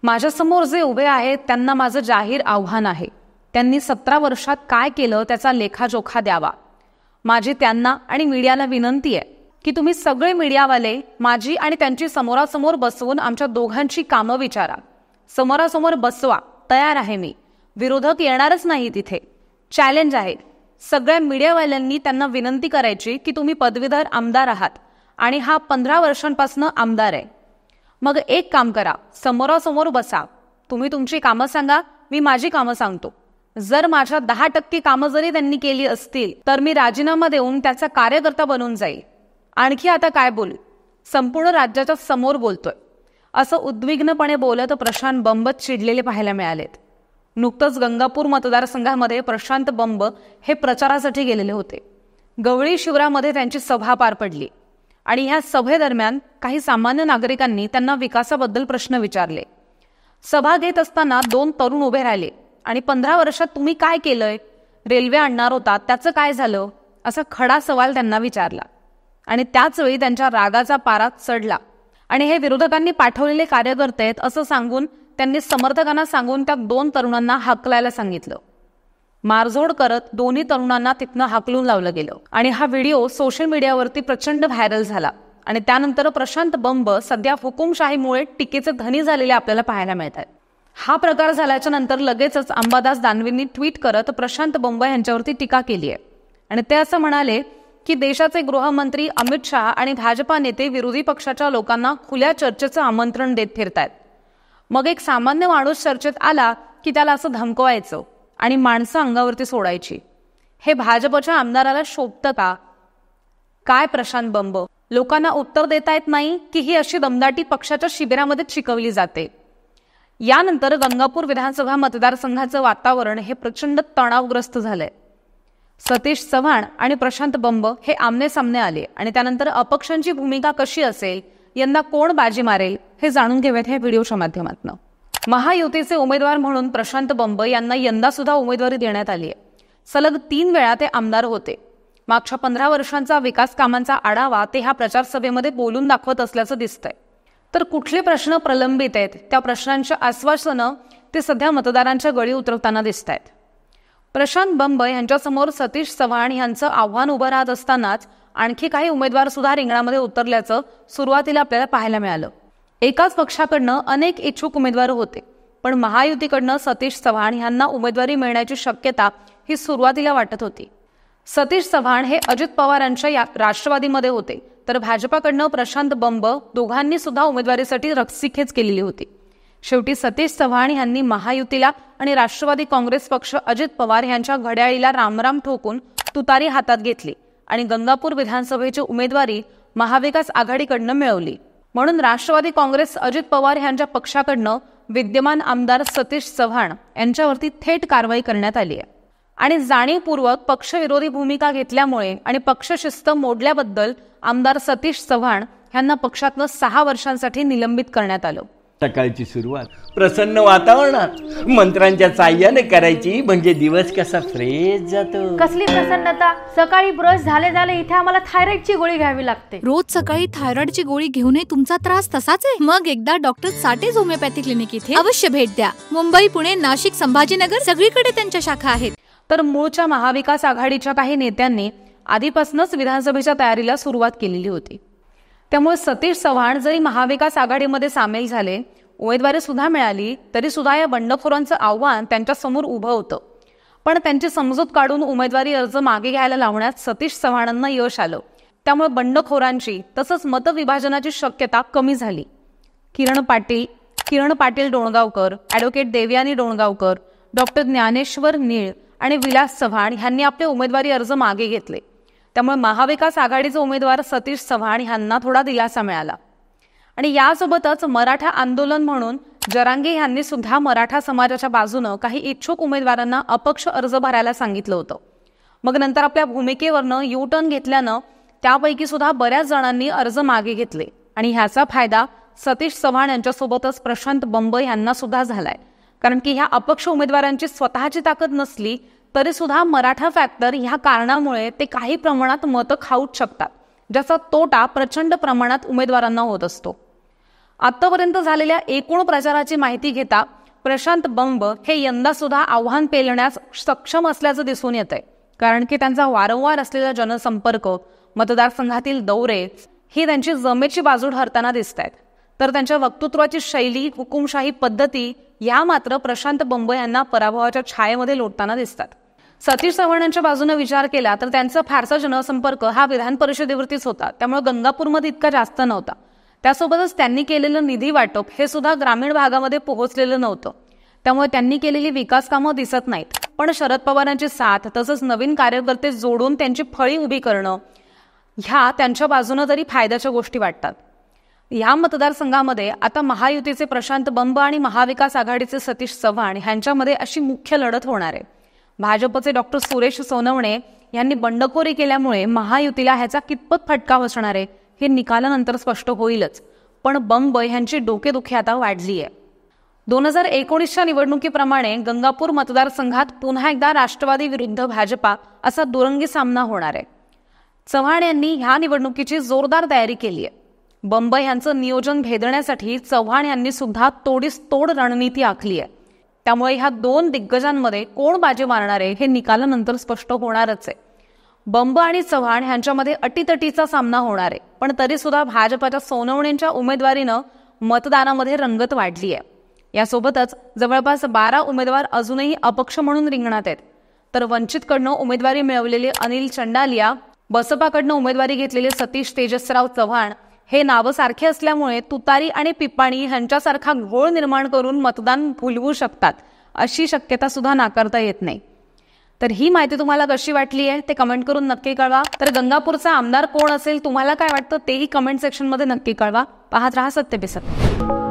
माझ्यासमोर जे उभे आहेत त्यांना माझं जाहीर आव्हान आहे. त्यांनी 17 वर्षात काय केलं त्याचा लेखाजोखा द्यावा. माझी त्यांना आणि मीडियाला विनंती आहे की तुम्ही सगळे मीडियावाले माझी आणि त्यांची समोरासमोर बसवून आमच्या दोघांची कामं विचारा. समोरासमोर बसवा, तयार आहे मी. विरोधक येणारच नाही तिथे. चॅलेंज आहे. सगळ्या मीडियावाल्यांनी त्यांना विनंती करायची की तुम्ही पदवीधर आमदार आहात आणि हा 15 वर्षांपासून आमदार आहे. मग एक काम करा, समोरासमोर बसा. तुम्ही तुमची कामं सांगा, मी माझी कामं सांगतो. जर माझ्या 10% कामं जरी त्यांनी केली असतील तर मी राजीनामा देऊन त्याचा कार्यकर्ता बनून जाईल. आणखी आता काय बोलू, संपूर्ण राज्याच्या समोर बोलतोय असं उद्विग्नपणे बोलत प्रशांत बंब चिडलेले पाहायला मिळालेत. नुकतंच गंगापूर मतदारसंघामध्ये प्रशांत बंब हे प्रचारासाठी गेलेले होते. गवळी शिवरामध्ये त्यांची सभा पार पडली आणि ह्या सभेदरम्यान काही सामान्य नागरिकांनी त्यांना विकासाबद्दल प्रश्न विचारले. सभा घेत असताना 2 तरुण उभे राहिले आणि 15 वर्षात तुम्ही काय केलंय, रेल्वे आणणार होता त्याचं काय झालं, असा खडा सवाल त्यांना विचारला. आणि त्याच वेळी त्यांच्या रागाचा पारा चढला आणि हे विरोधकांनी पाठवलेले कार्यकर्ते आहेत असं सांगून त्यांनी समर्थकांना सांगून त्या 2 तरुणांना हाकलायला सांगितलं. मारझोड करत दोन्ही तरुणांना तिथनं हाकलून लावलं गेलं आणि हा व्हिडिओ सोशल मीडियावरती प्रचंड व्हायरल झाला. आणि त्यानंतर प्रशांत बंब सध्या हुकुमशाहीमुळे टीकेचे धनी झालेले आपल्याला पाहायला मिळत आहेत. हा प्रकार झाल्याच्या नंतर लगेचच अंबादास दानवेंनी ट्विट करत प्रशांत बंब यांच्यावरती टीका केली आहे. आणि ते असं म्हणाले की देशाचे गृहमंत्री अमित शहा आणि भाजपा नेते विरोधी पक्षाच्या लोकांना खुल्या चर्चेचं आमंत्रण देत फिरतायत. मग एक सामान्य माणूस चर्चेत आला की त्याला असं धमकवायचं आणि माणसं अंगावरती सोडायची. हे भाजपच्या आमदाराला शोभतं का? काय प्रशांत बंब, लोकांना उत्तर देता येत नाही की ही अशी दमदाटी पक्षाच्या शिबिरामध्ये शिकवली जाते? यानंतर गंगापूर विधानसभा मतदारसंघाचं वातावरण हे प्रचंड तणावग्रस्त झालंय. सतीश चव्हाण आणि प्रशांत बंब हे आमने सामने आले आणि त्यानंतर अपक्षांची भूमिका कशी असेल, यंदा कोण बाजी मारेल हे जाणून घेऊयात ह्या व्हिडिओच्या माध्यमातून. महायुतीचे उमेदवार म्हणून प्रशांत बंब यांना यंदा सुद्धा उमेदवारी देण्यात आली आहे. सलग 3 वेळा ते आमदार होते. मागच्या 15 वर्षांचा विकास कामांचा आढावा ते ह्या प्रचार सभेमध्ये बोलून दाखवत असल्याचं दिसतंय. तर कुठले प्रश्न प्रलंबित आहेत त्या प्रश्नांच्या आश्वासनं ते सध्या मतदारांच्या गळी उतरवताना दिसत आहेत. प्रशांत बंब यांच्यासमोर सतीश चव्हाण यांचं आव्हान उभं राहत असतानाच आणखी काही उमेदवार सुद्धा रिंगणामध्ये उतरल्याचं सुरुवातीला आपल्याला पाहायला मिळालं. एकाच पक्षाकडनं अनेक इच्छुक उमेदवार होते, पण महायुतीकडनं सतीश चव्हाण यांना उमेदवारी मिळण्याची शक्यता ही सुरुवातीला वाटत होती. सतीश चव्हाण हे अजित पवारांच्या राष्ट्रवादीमध्ये होते, तर भाजपाकडनं प्रशांत बंब दोघांनी सुद्धा उमेदवारीसाठी रस्सीखेच केलेली होती. शेवटी सतीश चव्हाण यांनी महायुतीला आणि राष्ट्रवादी काँग्रेस पक्ष अजित पवार यांच्या घड्याळीला रामराम ठोकून तुतारी हातात घेतली आणि गंगापूर विधानसभेची उमेदवारी महाविकास आघाडीकडनं मिळवली. म्हणून राष्ट्रवादी काँग्रेस अजित पवार यांच्या पक्षाकडनं विद्यमान आमदार सतीश चव्हाण यांच्यावरती थेट कारवाई करण्यात आली आहे. आणि जाणीवपूर्वक पक्षविरोधी भूमिका घेतल्यामुळे आणि पक्षशिस्त मोडल्याबद्दल आमदार सतीश चव्हाण यांना पक्षातनं 6 वर्षांसाठी निलंबित करण्यात आलं. सकाळची सुरुवात प्रसन्न वातावरणात मंत्रांच्या साह्याने करायची म्हणजे दिवस कसा फ्रेश जातो. कसली प्रसन्नता! सकाळी ब्रश झाले इथे आम्हाला थायरॉइडची गोळी घ्यावी लागते. रोज सकाळी थायरॉइडची गोळी घेऊनही तुमचा त्रास तसाच आहे? मग एकदा डॉक्टर साठेज होमिओपॅथी क्लिनिक इथे अवश्य भेट द्या. मुंबई, पुणे, नाशिक, संभाजीनगर सगळीकडे त्यांच्या शाखा आहेत. तर मूळच्या महाविकास आघाडीच्या काही नेत्यांनी आधीपासूनच विधानसभेच्या तयारीला सुरुवात केलेली होती. त्यामुळे सतीश चव्हाण जरी महाविकास आघाडीमध्ये सामील झाले, उमेदवारी सुद्धा मिळाली, तरी सुद्धा या बंडखोरांचं आव्हान त्यांच्या समोर उभं होतं. पण त्यांची समजूत काढून उमेदवारी अर्ज मागे घ्यायला लावण्यात सतीश चव्हाणांना यश आलं. त्यामुळे बंडखोरांची तसंच मतविभाजनाची शक्यता कमी झाली. किरण पाटील डोणगावकर, ॲडव्होकेट देवयानी डोणगावकर, डॉक्टर ज्ञानेश्वर नीळ आणि विलास चव्हाण यांनी आपले उमेदवारी अर्ज मागे घेतले. त्यामुळे महाविकास आघाडीचे उमेदवार सतीश चव्हाण यांना थोडा दिलासा मिळाला. आणि यासोबतच मराठा आंदोलन म्हणून जरांगे यांनी सुद्धा मराठा समाजाच्या बाजूनं काही इच्छुक उमेदवारांना अपक्ष अर्ज भरायला सांगितलं होतं. मग नंतर आपल्या भूमिकेवरनं U-टर्न घेतल्यानं त्यापैकी सुद्धा बऱ्याच जणांनी अर्ज मागे घेतले आणि ह्याचा फायदा सतीश चव्हाण यांच्यासोबतच प्रशांत बंब यांना सुद्धा झालाय. कारण की ह्या अपक्ष उमेदवारांची स्वतःची ताकद नसली तरी सुद्धा मराठा फॅक्टर ह्या कारणामुळे ते काही प्रमाणात मतं खाऊच शकतात, ज्याचा तोटा प्रचंड प्रमाणात उमेदवारांना होत असतो. आतापर्यंत झालेल्या एकूण प्रचाराची माहिती घेता प्रशांत बंब हे यंदा सुद्धा आव्हान पेलण्यास सक्षम असल्याचं दिसून येतंय. कारण की त्यांचा वारंवार असलेला जनसंपर्क, मतदारसंघातील दौरे ही त्यांची जमेची बाजू ठरताना दिसत आहेत. तर त्यांच्या वक्तृत्वाची शैली, हुकुमशाही पद्धती या मात्र प्रशांत बंब यांना पराभवाच्या छायेमध्ये लोटताना दिसतात. सतीश चव्हाण यांच्या बाजूने विचार केला तर त्यांचा फारसा जनसंपर्क हा विधान परिषदेवरतीच होता, त्यामुळे गंगापूरमध्ये इतका जास्त नव्हता. त्यासोबतच त्यांनी केलेलं निधी वाटप हे सुद्धा ग्रामीण भागामध्ये पोहोचलेलं नव्हतं, त्यामुळे त्यांनी केलेली विकास कामं दिसत नाहीत. पण शरद पवारांची साथ तसंच नवीन कार्यकर्ते जोडून त्यांची फळी उभी करणं ह्या त्यांच्या बाजूनं तरी फायद्याच्या गोष्टी वाटतात. या मतदारसंघामध्ये आता महायुतीचे प्रशांत बंब आणि महाविकास आघाडीचे सतीश चव्हाण ह्यांच्यामध्ये अशी मुख्य लढत होणार आहे. भाजपचे डॉक्टर सुरेश सोनवणे यांनी बंडखोरी केल्यामुळे महायुतीला ह्याचा कितपत फटका बसणार आहे हे निकालानंतर स्पष्ट होईलच. पण बंब यांची डोकेदुखी आता वाढली आहे. 2019च्या निवडणुकीप्रमाणे गंगापूर मतदारसंघात पुन्हा एकदा राष्ट्रवादी विरुद्ध भाजपा असा दुरंगी सामना होणार आहे. चव्हाण यांनी ह्या निवडणुकीची जोरदार तयारी केली आहे. बंब यांचं नियोजन भेदण्यासाठी चव्हाण यांनी सुद्धा तोडीस तोड रणनीती आखली आहे. त्यामुळे ह्या दोन दिग्गजांमध्ये कोण बाजी मारणार आहे हे निकालानंतर स्पष्ट होणारच आहे. बंब आणि चव्हाण यांच्यामध्ये अटीतटीचा सामना होणार आहे. पण तरी सुद्धा भाजपाच्या सोनवणेंच्या उमेदवारीनं मतदानामध्ये रंगत वाढली आहे. यासोबतच जवळपास 12 उमेदवार अजूनही अपक्ष म्हणून रिंगणात आहेत. तर वंचितकडनं उमेदवारी मिळवलेले अनिल चंडालिया, बसपाकडनं उमेदवारी घेतलेले सतीश तेजसराव चव्हाण हे नावं सारखे असल्यामुळे तुतारी आणि पिपाणी ह्यांच्यासारखा घोळ निर्माण करून मतदान भुलवू शकतात अशी शक्यता सुद्धा नाकारता येत नाही. तर ही माहिती तुम्हाला कशी वाटली आहे ते कमेंट करून नक्की कळवा. तर गंगापूरचा आमदार कोण असेल, तुम्हाला काय वाटतं तेही कमेंट सेक्शनमध्ये नक्की कळवा. पाहत रहा सत्य पे सत्य.